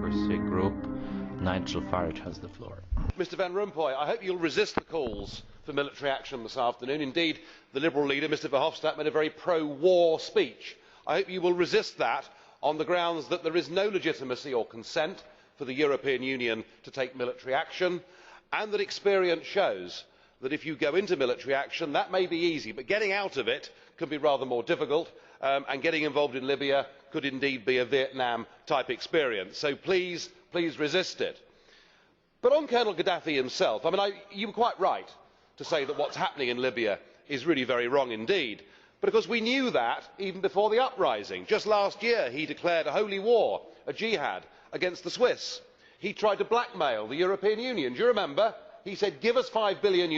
Democracy Group. Nigel Farage has the floor. Mr Van Rompuy, I hope you'll resist the calls for military action this afternoon. Indeed, the Liberal leader, Mr Verhofstadt, made a very pro-war speech. I hope you will resist that on the grounds that there is no legitimacy or consent for the European Union to take military action, and that experience shows that if you go into military action, that may be easy, but getting out of it can be rather more difficult, and getting involved in Libya could indeed be a Vietnam type experience. So please resist it. But on Colonel Gaddafi himself, you were quite right to say that what is happening in Libya is really very wrong indeed. But of course we knew that even before the uprising. Just last year he declared a holy war, a jihad, against the Swiss. He tried to blackmail the European Union. Do you remember? He said, give us €5 billion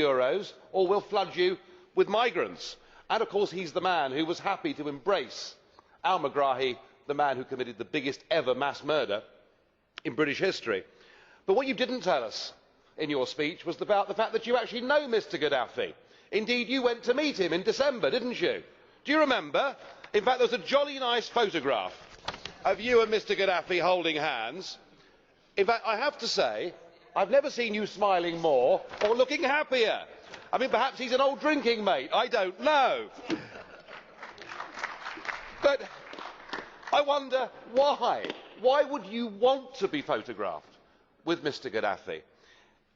or we'll flood you with migrants. And of course he is the man who was happy to embrace al-Megrahi, the man who committed the biggest ever mass murder in British history. But what you didn't tell us in your speech was about the fact that you actually know Mr Gaddafi. Indeed, you went to meet him in December, didn't you? Do you remember? In fact, there was a jolly nice photograph of you and Mr Gaddafi holding hands. In fact, I have to say, I've never seen you smiling more or looking happier. Perhaps he's an old drinking mate, I don't know. But I wonder why. Why would you want to be photographed with Mr Gaddafi?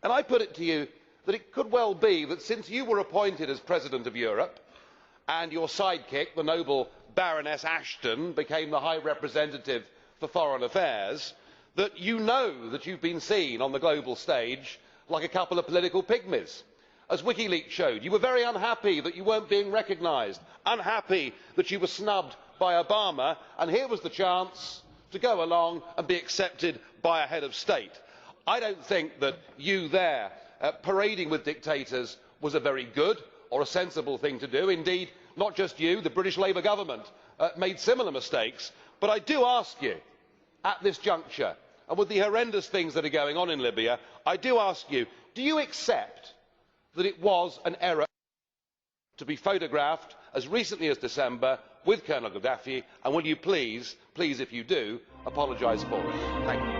And I put it to you that it could well be that since you were appointed as President of Europe and your sidekick, the noble Baroness Ashton, became the High Representative for Foreign Affairs, that you know that you've been seen on the global stage like a couple of political pygmies. As WikiLeaks showed, you were very unhappy that you weren't being recognised, unhappy that you were snubbed by Obama, and here was the chance to go along and be accepted by a head of state. I don't think that you there parading with dictators was a very good or a sensible thing to do. Indeed, not just you, the British Labour government made similar mistakes. But I do ask you, at this juncture, and with the horrendous things that are going on in Libya, I do ask you, do you accept that it was an error to be photographed as recently as December with Colonel Gaddafi, and will you please, if you do, apologise for it? Thank you.